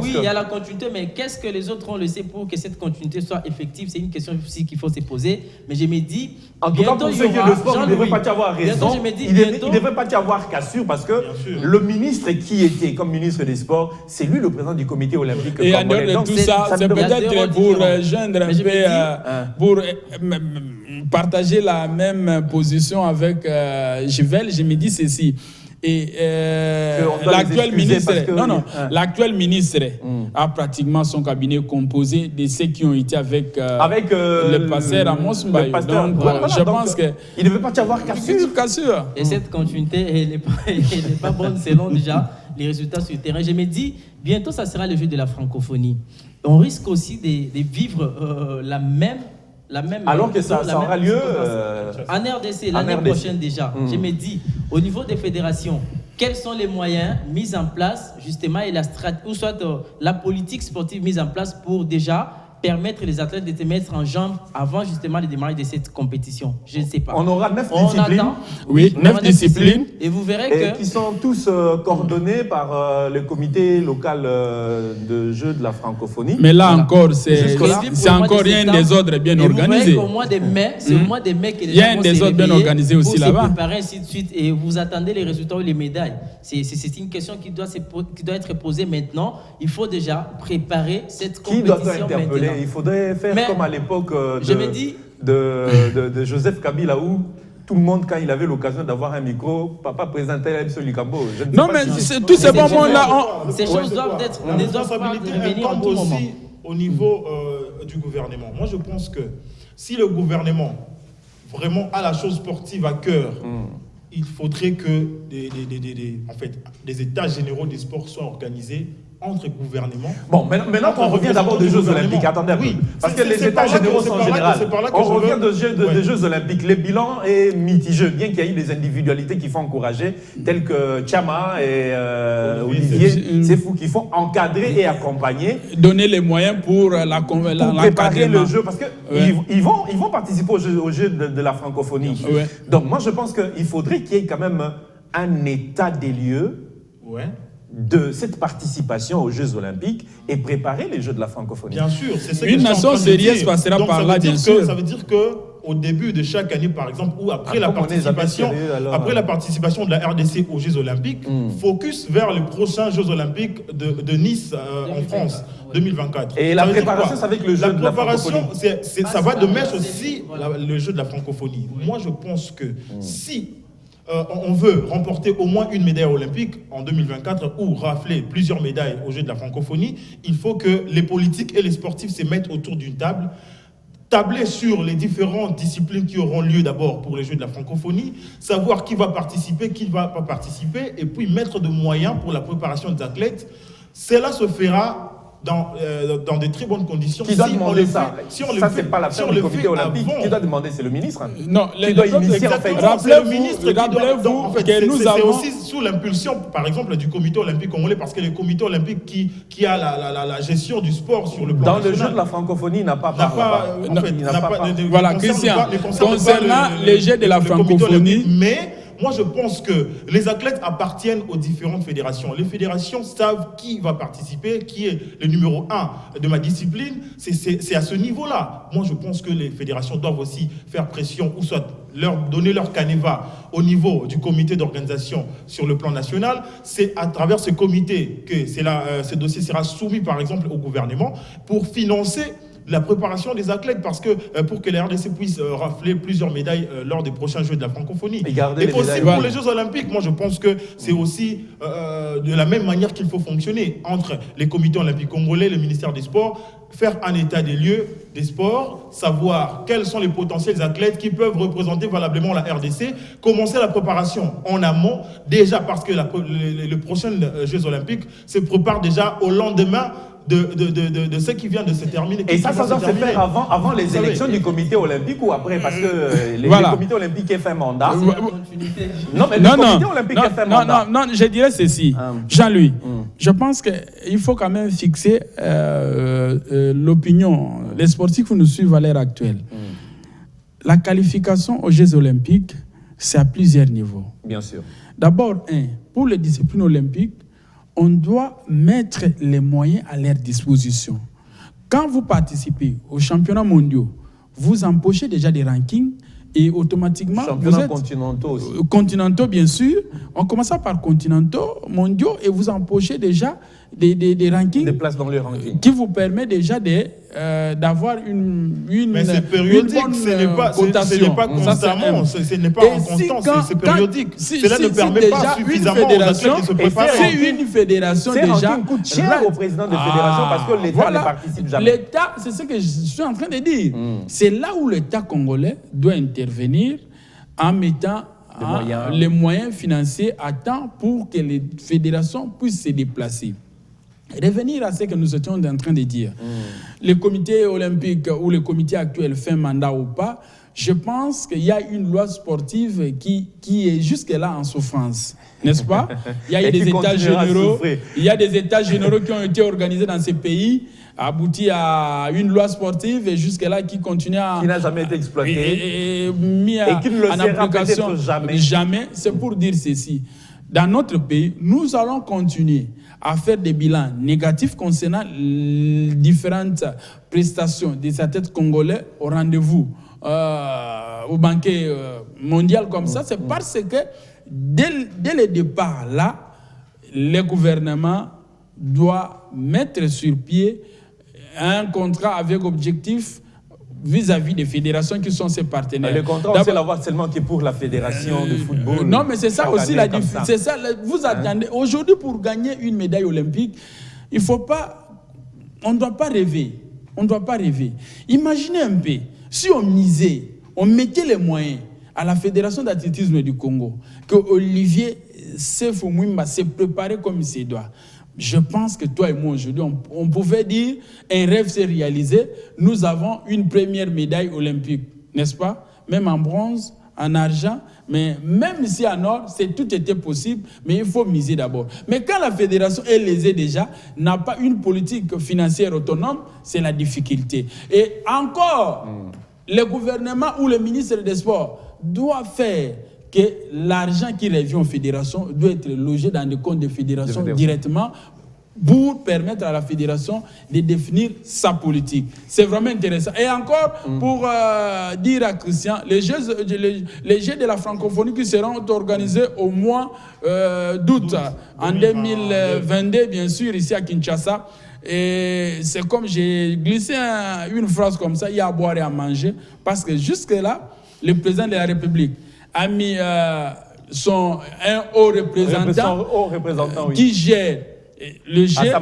Oui, il y a la continuité, mais qu'est-ce que les autres ont laissé pour que cette continuité soit effective? C'est une question aussi qu'il faut se poser. Mais je me dis, en tout cas, pour ceux qui ont le sport, il ne devrait pas y avoir raison. Il ne devrait pas y avoir cassure parce que le ministre qui était comme ministre des Sports, c'est lui le président du comité olympique. Et en dehors de tout ça, c'est peut-être pour joindre un peu, pour partager la même position avec Givel, je me dis ceci. Et l'actuel ministre, l'actuel ministre a pratiquement son cabinet composé de ceux qui ont été avec le pasteur Amos Mbaye. Donc, je pense que il ne devait pas y avoir cassure. Et cette continuité, elle n'est pas bonne selon déjà les résultats sur le terrain. Je me dis, bientôt, ça sera le jeu de la francophonie. On risque aussi de vivre la même alors que ça aura lieu en RDC l'année prochaine déjà. Je me dis, au niveau des fédérations, quels sont les moyens mis en place justement et la politique sportive mise en place pour déjà permettre les athlètes de te mettre en jambe avant justement le démarrage de cette compétition? Je ne sais pas. On aura 9 disciplines. Oui, 9 disciplines. Et vous verrez que... qui sont tous coordonnés par le comité local de jeux de la francophonie. Mais là encore, c'est encore rien un désordre bien organisé. Au mois de mai, c'est au mois de mai que les il y a un désordre bien organisé aussi là-bas. Pour se préparer ainsi de suite et vous attendez les résultats ou les médailles. C'est une question qui doit être posée maintenant. Il faut déjà préparer cette compétition. Qui doit interpeller? Il faudrait faire comme à l'époque de Joseph Kabila où tout le monde, quand il avait l'occasion d'avoir un micro, papa présentait M. Lukambo. Non, mais tous ces moments-là... Ces choses doivent être... La responsabilité incombe aussi au niveau du gouvernement. Moi, je pense que si le gouvernement vraiment a la chose sportive à cœur, il faudrait que des états généraux des sports soient organisés entre gouvernements. Bon, maintenant qu'on revient d'abord des Jeux Olympiques, attendez un peu. Parce que les états généraux sont généraux. On revient des Jeux Olympiques. Le bilan est mitigeux, bien qu'il y ait eu des individualités qui font encourager, telles que Tchama et Olivier Sefou, qui font encadrer et accompagner. Donner les moyens pour préparer le jeu, parce qu'ils vont participer aux Jeux de la francophonie. Donc moi, je pense qu'il faudrait qu'il y ait quand même un état des lieux de cette participation aux Jeux Olympiques et préparer les Jeux de la francophonie. Bien sûr, c'est ce que une nation sérieuse passera par là, bien sûr. Ça veut dire qu'au début de chaque année, par exemple, ou après la participation de la RDC aux Jeux Olympiques, focus vers les prochains Jeux Olympiques de Nice en France 2024. Et la préparation, c'est avec le jeu de la francophonie. Ça va de mettre aussi le jeu de la francophonie. Moi, je pense que si on veut remporter au moins une médaille olympique en 2024 ou rafler plusieurs médailles aux Jeux de la francophonie, il faut que les politiques et les sportifs se mettent autour d'une table, tabler sur les différentes disciplines qui auront lieu d'abord pour les Jeux de la francophonie, savoir qui va participer, qui ne va pas participer, et puis mettre de moyens pour la préparation des athlètes. Cela se fera dans de très bonnes conditions. Qui doit demander ça? Ça, c'est pas l'affaire du comité olympique. Qui doit demander? C'est le ministre. Non, qui doit initier en fait. Rappelez-vous que nous avons... C'est aussi sous l'impulsion, par exemple, du comité olympique congolais, parce que le comité olympique qui a la gestion du sport sur le plan national. Dans le jeu de la francophonie, n'a pas... Voilà, Christian, concernant les Jeux de la francophonie... Mais... moi, je pense que les athlètes appartiennent aux différentes fédérations. Les fédérations savent qui va participer, qui est le numéro 1 de ma discipline. C'est à ce niveau-là. Moi, je pense que les fédérations doivent aussi faire pression, ou soit donner leur canevas au niveau du comité d'organisation sur le plan national. C'est à travers ce comité que ce dossier sera soumis, par exemple, au gouvernement pour financer la préparation des athlètes, parce que pour que la RDC puisse rafler plusieurs médailles lors des prochains Jeux de la francophonie. Et aussi pour les Jeux Olympiques, moi je pense que c'est aussi de la même manière qu'il faut fonctionner entre les comités olympiques congolais, le ministère des Sports, faire un état des lieux des sports, savoir quels sont les potentiels athlètes qui peuvent représenter valablement la RDC, commencer la préparation en amont, déjà parce que les prochains Jeux Olympiques se préparent déjà au lendemain de ce qui vient de se terminer. Et ça doit se faire avant les élections du comité olympique ou après, parce que le comité olympique est fait mandat. Non, mais le comité olympique est fait mandat. Non, je dirais ceci. Jean-Louis, je pense qu'il faut quand même fixer l'opinion. Les sportifs qui nous suivent à l'heure actuelle. La qualification aux Jeux olympiques, c'est à plusieurs niveaux. Bien sûr. D'abord, pour les disciplines olympiques, on doit mettre les moyens à leur disposition. Quand vous participez aux championnats mondiaux, vous empochez déjà des rankings et automatiquement... Championnats continentaux aussi. Continentaux, bien sûr. On commence par continentaux, mondiaux, et vous empochez déjà des rankings... Des places dans les rankings. Qui vous permet déjà d'avoir une mais c'est périodique, ce n'est pas constamment, ce n'est pas en constant, c'est périodique. Cela ne permet pas suffisamment aux athlètes de se préparer. C'est une fédération déjà... C'est coûte cher au président de fédération parce que l'État ne participe jamais. L'État, c'est ce que je suis en train de dire. C'est là où l'État congolais doit intervenir en mettant les moyens financiers à temps pour que les fédérations puissent se déplacer. Revenir à ce que nous étions en train de dire. Le comité olympique ou le comité actuel fait mandat ou pas, je pense qu'il y a une loi sportive qui est jusque-là en souffrance, n'est-ce pas? Il y a eu des états généraux, qui ont été organisés dans ces pays, abouti à une loi sportive et jusque-là qui continue à... Qui n'a jamais été exploitée. Et mis et qui ne le sera peut-être jamais. C'est pour dire ceci. Dans notre pays, nous allons continuer à faire des bilans négatifs concernant différentes prestations des athlètes congolais au rendez-vous, au banquet mondial comme ça. C'est parce que dès le départ, là, le gouvernement doit mettre sur pied un contrat avec objectif vis-à-vis des fédérations qui sont ses partenaires. Le contrat, on sait l'avoir seulement que pour la fédération de football. Non, mais c'est ça aussi la différence. C'est ça. Vous attendez. Aujourd'hui, pour gagner une médaille olympique, il faut pas. On ne doit pas rêver. On ne doit pas rêver. Imaginez un peu, si on misait, on mettait les moyens à la Fédération d'athlétisme du Congo, que Olivier Sefo Mwimba s'est préparé comme il se doit. Je pense que toi et moi, aujourd'hui, on pouvait dire un rêve s'est réalisé. Nous avons une première médaille olympique, n'est-ce pas? Même en bronze, en argent, mais même si en or, tout était possible, mais il faut miser d'abord. Mais quand la fédération est lésée déjà, n'a pas une politique financière autonome, c'est la difficulté. Et encore, le gouvernement ou le ministre des Sports doit faire que l'argent qui revient aux fédérations doit être logé dans des comptes des fédérations directement pour permettre à la fédération de définir sa politique. C'est vraiment intéressant. Et encore, pour dire à Christian, les Jeux de la francophonie qui seront organisés au mois d'août en 2022, bien sûr, ici à Kinshasa. Et c'est comme j'ai glissé une phrase comme ça, il y a à boire et à manger, parce que jusque-là, le président de la République a mis un haut représentant oui, qui gère le jeu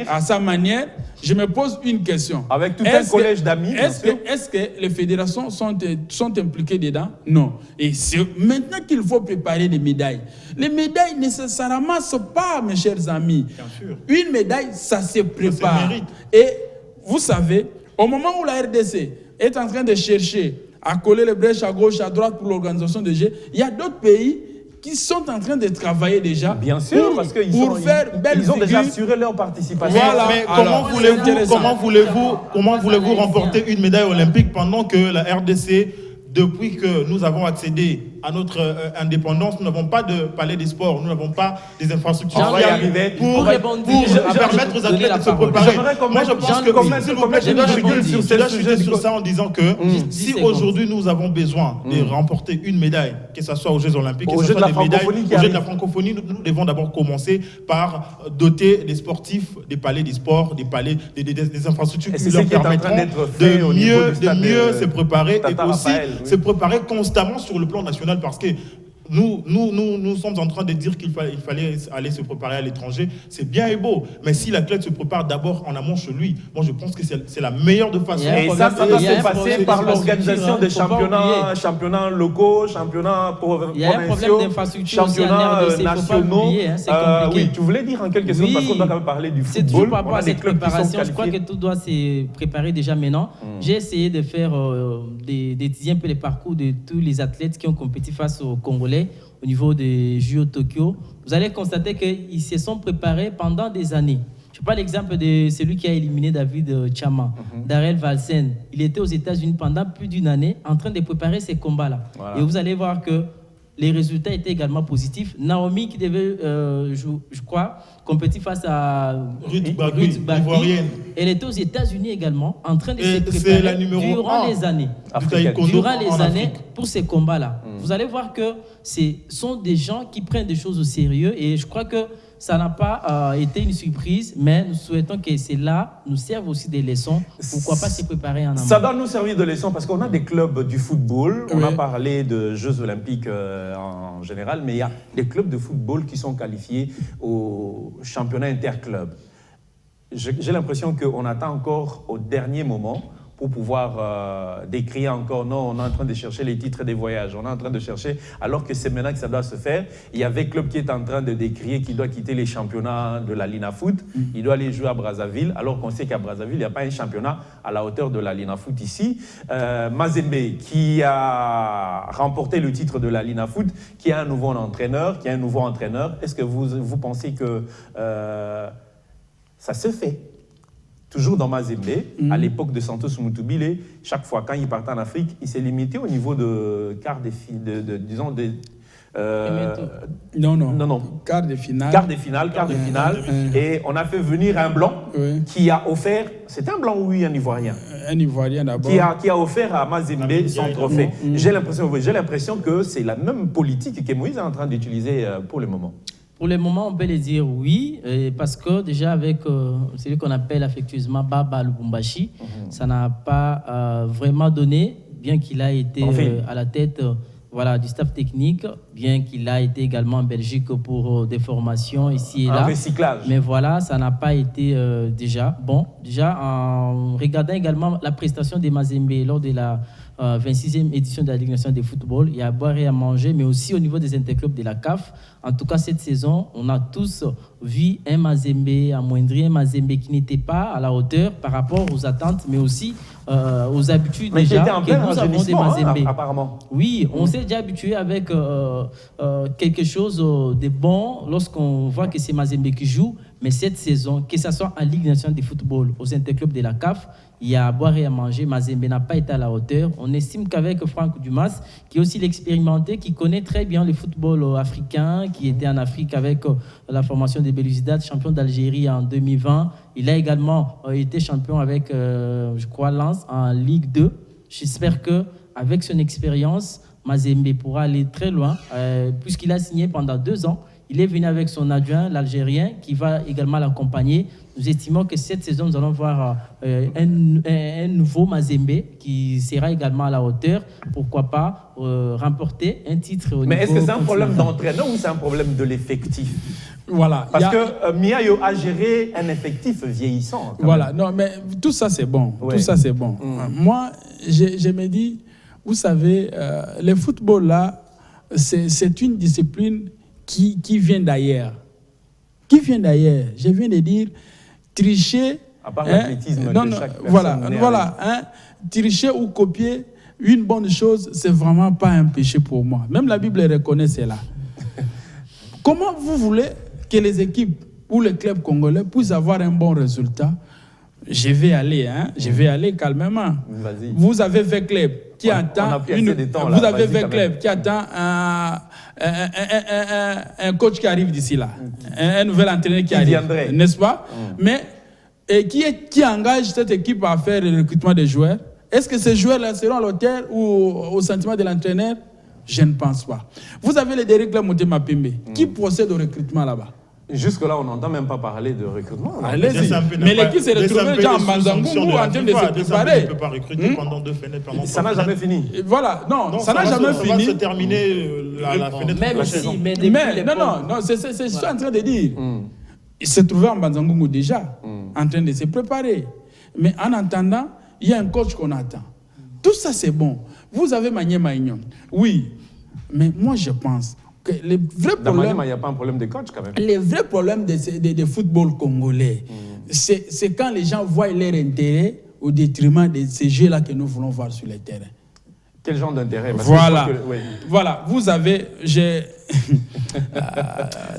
à sa manière. Je me pose une question. Avec tout un collège d'amis. Est-ce que les fédérations sont impliquées dedans? Non. Et c'est maintenant qu'il faut préparer les médailles. Les médailles ne se ramassent pas, mes chers amis. Bien sûr. Une médaille, ça se prépare. Et vous savez, au moment où la RDC est en train de chercher à coller les brèches à gauche, à droite pour l'organisation des Jeux, il y a d'autres pays qui sont en train de travailler déjà. Bien sûr, parce qu'ils ont déjà assuré leur participation. Voilà. Mais comment voulez-vous remporter une médaille olympique pendant que la RDC, depuis que nous avons accédé à notre indépendance, nous n'avons pas de palais des sports, nous n'avons pas des infrastructures pour permettre aux athlètes de se préparer. Moi, je pense que je dois chuter sur ça en disant que si aujourd'hui nous avons besoin de remporter une médaille, que ce soit aux Jeux Olympiques, que ce soit des médailles aux Jeux de la francophonie, nous devons d'abord commencer par doter les sportifs des palais des sports, des palais, des infrastructures qui leur permettront de mieux se préparer et aussi se préparer constamment sur le plan national. Parce que nous sommes en train de dire qu'il fallait aller se préparer à l'étranger. C'est bien et beau. Mais si l'athlète se prépare d'abord en amont chez lui, moi je pense que c'est la meilleure de façon. Et ça doit se passer par l'organisation des championnats locaux, championnats provinciaux, championnats nationaux. Oui, tu voulais dire en quelque sorte, parce qu'on doit quand même parler du football. C'est toujours par rapport à cette préparation. Je crois que tout doit se préparer déjà maintenant. J'ai essayé de faire d'étudier un peu les parcours de tous les athlètes qui ont compétit face aux Congolais au niveau des JO Tokyo. Vous allez constater qu'ils se sont préparés pendant des années. Je prends l'exemple de celui qui a éliminé David Chama, Darrell Valsen. Il était aux États-Unis pendant plus d'une année en train de préparer ces combats-là. Voilà. Et vous allez voir que les résultats étaient également positifs. Naomi, qui devait, je crois, compétir face à Ruth Bagui, elle était aux États-Unis également, en train de se préparer durant les années. Pour ces combats-là. Vous allez voir que ce sont des gens qui prennent des choses au sérieux et je crois que ça n'a pas été une surprise, mais nous souhaitons que cela nous serve aussi des leçons. Pourquoi pas se préparer en amont? Ça doit nous servir de leçons parce qu'on a des clubs du football. On a parlé de Jeux Olympiques en général, mais il y a des clubs de football qui sont qualifiés au championnat interclub. J'ai l'impression qu'on attend encore au dernier moment pour pouvoir décrire encore. Non, on est en train de chercher les titres des voyages. On est en train de chercher, alors que c'est maintenant que ça doit se faire. Il y avait Club qui est en train de décrire qu'il doit quitter les championnats de la Linafoot. Il doit aller jouer à Brazzaville, alors qu'on sait qu'à Brazzaville, il n'y a pas un championnat à la hauteur de la Linafoot ici. Mazembe, qui a remporté le titre de la Linafoot, qui a un nouveau entraîneur, Est-ce que vous pensez que ça se fait? Toujours dans Mazembe, à l'époque de Santos Mutubile, chaque fois quand il partait en Afrique, il s'est limité au niveau de quart de disons de non. Quart de finale. Et on a fait venir un blanc qui a offert. C'est un blanc ou un Ivoirien? Un Ivoirien d'abord. Qui a offert à Mazembe son trophée. J'ai l'impression que c'est la même politique que Moïse est en train d'utiliser pour le moment. Pour le moment, on peut le dire oui, parce que déjà avec celui qu'on appelle affectueusement Baba Lubumbashi, ça n'a pas vraiment donné, bien qu'il a été à la tête du staff technique, bien qu'il a été également en Belgique pour des formations ici et là. Un recyclage. Mais voilà, ça n'a pas été déjà bon. Déjà, en regardant également la prestation des Mazembe lors de la 26e édition de la Ligue nationale de football, il y a à boire et à manger, mais aussi au niveau des interclubs de la CAF. En tout cas, cette saison, on a tous vu un Mazembe amoindri, un Mazembe qui n'était pas à la hauteur par rapport aux attentes, mais aussi aux habitudes mais déjà que nous avons des Mazembe. Apparemment. Oui, on s'est déjà habitué avec quelque chose de bon lorsqu'on voit que c'est Mazembe qui joue, mais cette saison, que ce soit en Ligue nationale de football, aux interclubs de la CAF, il y a à boire et à manger. Mazembe n'a pas été à la hauteur. On estime qu'avec Franck Dumas, qui est aussi l'expérimenté, qui connaît très bien le football africain, qui était en Afrique avec la formation des Belouizdad, champion d'Algérie en 2020. Il a également été champion avec, je crois, Lens en Ligue 2. J'espère qu'avec son expérience, Mazembe pourra aller très loin, puisqu'il a signé pendant 2 ans. Il est venu avec son adjoint, l'Algérien, qui va également l'accompagner. Nous estimons que cette saison, nous allons voir un nouveau Mazembe qui sera également à la hauteur. Pourquoi pas remporter un titre au niveau... Mais est-ce que c'est un problème d'entraîneur ou c'est un problème de l'effectif? Voilà. Parce que Miayo a géré un effectif vieillissant. Voilà. Non, mais tout ça, c'est bon. Ouais. Tout ça, c'est bon. Moi, je me dis, vous savez, le football, là, c'est une discipline qui vient d'ailleurs. Qui vient d'ailleurs. Je viens de dire, tricher... À part l'athlétisme de chaque personne. Voilà. Tricher ou copier une bonne chose, c'est vraiment pas un péché pour moi. Même la Bible reconnaît cela. Comment vous voulez que les équipes ou les clubs congolais puissent avoir un bon résultat? Je vais aller calmement. Vas-y. Vous avez 20 clubs qui attendent vous avez 20 clubs qui attendent un coach qui arrive d'ici là, un nouvel entraîneur qui arrive, n'est-ce pas? Mais qui engage cette équipe à faire le recrutement des joueurs? Est-ce que ces joueurs-là seront à l'auteur ou au sentiment de l'entraîneur? Je ne pense pas. Vous avez les Derrick Motema Pembe qui procède au recrutement là-bas. Jusque-là, on n'entend même pas parler de recrutement. Allez-y. Mais l'équipe s'est retrouvée déjà en Banzangungu en train de se préparer. On ne peut pas recruter pendant 2 fenêtres. Ça n'a jamais fini. Voilà, non, ça n'a jamais fini. Ça va se terminer la fenêtre. Même si, mais non, c'est ce que je suis en train de dire. Il s'est trouvé en Banzangungu déjà, en train de se préparer. Mais en attendant, il y a un coach qu'on attend. Tout ça, c'est bon. Vous avez Maniema Ignon. Oui, mais moi, je pense... Les vrais problèmes, il n'y a pas un problème de coach quand même. Les vrais problèmes de football congolais, c'est quand les gens voient leur intérêt au détriment de ces jeux-là que nous voulons voir sur le terrain. Quel genre d'intérêt? Voilà, vous avez...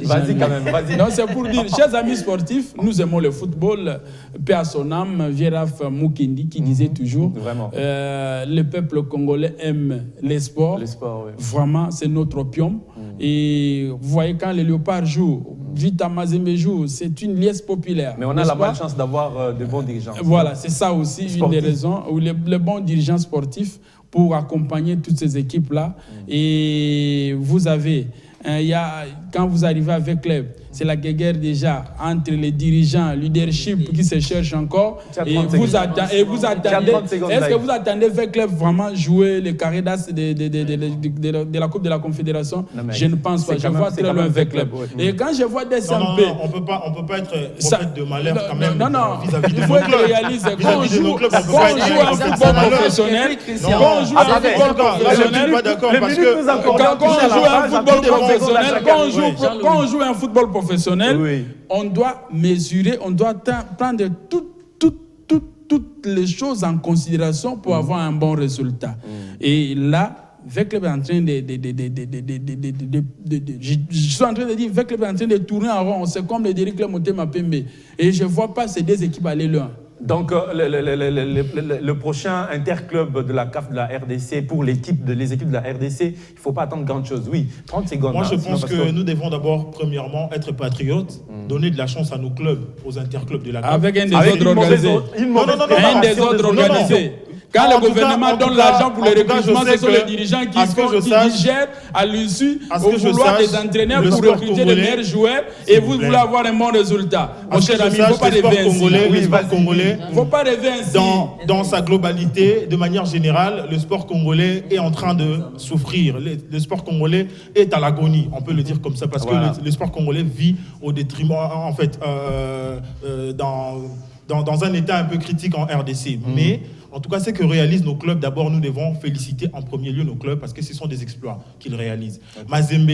Vas-y quand même, vas-y. Non, c'est pour dire, chers amis sportifs, nous aimons le football. Paix à son âme, Vieraf Mukindi qui disait toujours, le peuple congolais aime les sports. Les sports, oui. Vraiment, c'est notre opium. Et vous voyez, quand les Léopards jouent, Vita Mazembe joue, c'est une liesse populaire. Mais on a la malchance d'avoir de bons dirigeants. Voilà, c'est ça aussi une des raisons, où les bons dirigeants sportifs pour accompagner toutes ces équipes-là. Et vous avez quand vous arrivez avec club, c'est la guerre déjà entre les dirigeants, leadership qui se cherche encore. Et vous attendez. Est-ce que vous attendez avec club vraiment jouer le carré d'as de la Coupe de la Confédération? Je ne pense pas. Je vois très loin avec club. Et quand je vois des SMP, on peut pas être prophète de malheur quand même. Non. Vis-à-vis Il de faut nos être clubs. réaliste. Vis-à-vis Quand on de joue nos clubs, un football professionnel, quand on joue un football professionnel, on doit mesurer, on doit prendre toutes les choses en considération pour avoir un bon résultat. Et là, Veclub est en train je suis en train de dire, Veclub est en train de tourner en rond. C'est comme le Derrick Motema Pembe. Et je ne vois pas ces deux équipes aller loin. Donc, le prochain interclub de la CAF de la RDC, pour les équipes de la RDC, il ne faut pas attendre grand chose. Oui, 30 secondes. Moi, je pense que nous devons d'abord, premièrement, être patriotes, donner de la chance à nos clubs, aux interclubs de la CAF. Avec un désordre organisé. Un désordre organisé. Quand le gouvernement donne l'argent pour les recrutements, ce sont les dirigeants qui gèrent à l'issue au vouloir des entraîneurs pour recruter les meilleurs joueurs et vous voulez avoir un bon résultat. Mon cher ami, il ne faut pas rêver ainsi. Le sport congolais, il ne faut pas rêver ainsi. Dans sa globalité, de manière générale, le sport congolais est en train de souffrir. Le sport congolais est à l'agonie, on peut le dire comme ça, parce que le sport congolais vit au détriment, en fait, dans un état un peu critique en RDC. Mais en tout cas, c'est que réalisent nos clubs. D'abord, nous devons féliciter en premier lieu nos clubs parce que ce sont des exploits qu'ils réalisent. Mazembe,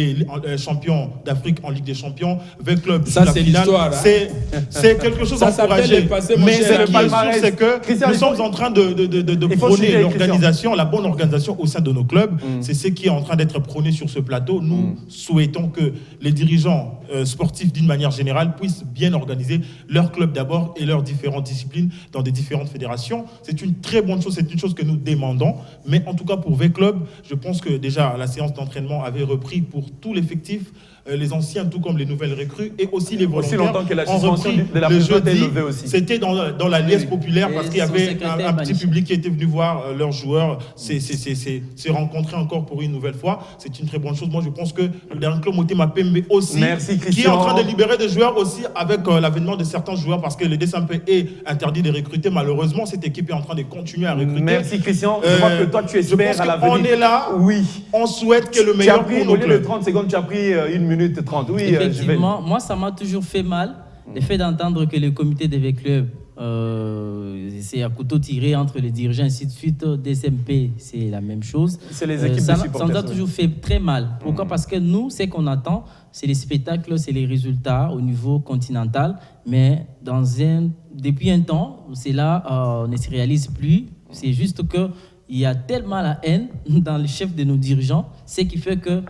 champion d'Afrique en Ligue des Champions, Veclub, ça c'est l'histoire. C'est quelque chose d'encouragé. Mais ce qui est sûr, c'est que nous sommes en train de prôner l'organisation, la bonne organisation au sein de nos clubs. C'est ce qui est en train d'être prôné sur ce plateau. Nous souhaitons que les dirigeants sportifs, d'une manière générale, puissent bien organiser leurs clubs d'abord et leurs différentes disciplines dans des différentes fédérations. C'est une très bonne chose, c'est une chose que nous demandons. Mais en tout cas, pour Veclub, je pense que déjà la séance d'entraînement avait repris pour tout l'effectif, les anciens tout comme les nouvelles recrues et aussi les volontaires. Aussi longtemps que la suspension de la présidente est levée aussi. C'était dans la liesse populaire parce qu'il y avait un petit public qui était venu voir leurs joueurs se rencontrer encore pour une nouvelle fois. C'est une très bonne chose. Moi, je pense que le dernier club Motema Pembe aussi, qui est en train de libérer des joueurs aussi avec l'avènement de certains joueurs parce que le DSMP est interdit de recruter. Malheureusement, cette équipe est en train de continuer à recruter. Merci Christian. Je vois que toi, tu espères à l'avenir. On est là. Oui. On souhaite que le meilleur pour nos clubs. Au lieu de 30 secondes, tu as pris 1 minute 30. Oui, effectivement, moi ça m'a toujours fait mal le fait d'entendre que le comité des clubs c'est à couteau tiré entre les dirigeants et ainsi de suite. DSMP, c'est la même chose. C'est les équipes de supporters. Ça nous a toujours fait très mal. Pourquoi? Parce que nous, ce qu'on attend, c'est les spectacles, c'est les résultats au niveau continental. Mais depuis un temps, c'est là, on ne se réalise plus. C'est juste qu'il y a tellement la haine dans les chefs de nos dirigeants, ce qui fait que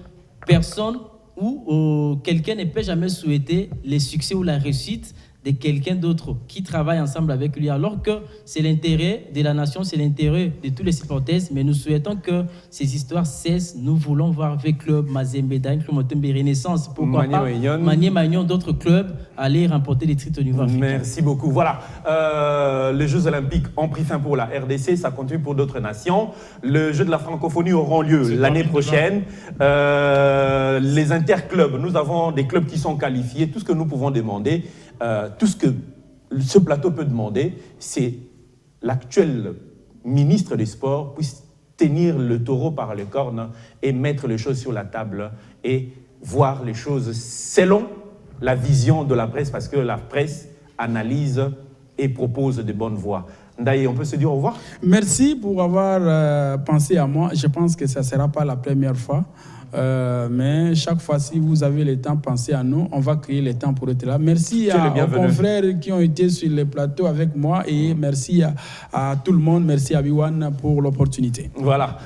personne ou quelqu'un ne peut jamais souhaiter les succès ou la réussite de quelqu'un d'autre qui travaille ensemble avec lui, alors que c'est l'intérêt de la nation, c'est l'intérêt de tous les supporters, mais nous souhaitons que ces histoires cessent. Nous voulons voir Veclub, Mazembe, Daïk, Motembe, Renaissance, pourquoi pas Manier Magnon, d'autres clubs aller remporter les titres au niveau africain. Merci beaucoup. Voilà, les Jeux Olympiques ont pris fin pour la RDC, ça continue pour d'autres nations. Les Jeux de la francophonie auront lieu l'année prochaine. Les interclubs, nous avons des clubs qui sont qualifiés. Tout ce que nous pouvons demander, tout ce que ce plateau peut demander, c'est l'actuel ministre des Sports puisse tenir le taureau par les cornes et mettre les choses sur la table et voir les choses selon la vision de la presse, parce que la presse analyse et propose de bonnes voies. Ndaye, on peut se dire au revoir? Merci pour avoir pensé à moi. Je pense que ça ne sera pas la première fois. Mais chaque fois, si vous avez le temps, pensez à nous. On va créer le temps pour être là. Merci aux confrères qui ont été sur le plateau avec moi et merci à tout le monde. Merci à Biwan pour l'opportunité. Voilà.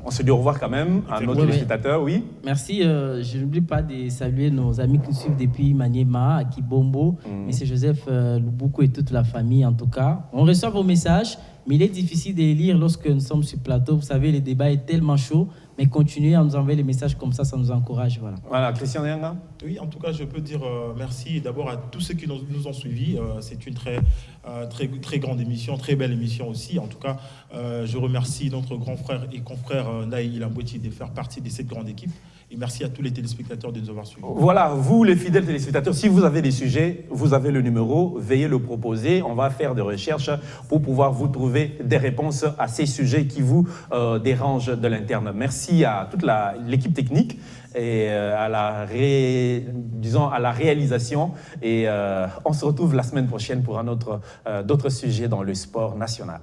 On se dit au revoir quand même à nos téléspectateurs. Oui. Merci. Je n'oublie pas de saluer nos amis qui nous suivent depuis Maniema, à Kibombo, M. Joseph Lubuku et toute la famille en tout cas. On reçoit vos messages, mais il est difficile de les lire lorsque nous sommes sur le plateau. Vous savez, le débat est tellement chaud. Mais continuez à nous envoyer les messages comme ça nous encourage. Voilà, Christian Nyanga. Oui, en tout cas, je peux dire merci d'abord à tous ceux qui nous ont suivis. C'est une très grande émission, très belle émission aussi. En tout cas, je remercie notre grand frère et confrère Ndaye Ilamboueti de faire partie de cette grande équipe. Et merci à tous les téléspectateurs de nous avoir suivis. Voilà, vous les fidèles téléspectateurs, si vous avez des sujets, vous avez le numéro, veuillez le proposer. On va faire des recherches pour pouvoir vous trouver des réponses à ces sujets qui vous dérangent de l'interne. Merci à toute l'équipe technique et à la réalisation. Et on se retrouve la semaine prochaine pour d'autres sujets dans le sport national.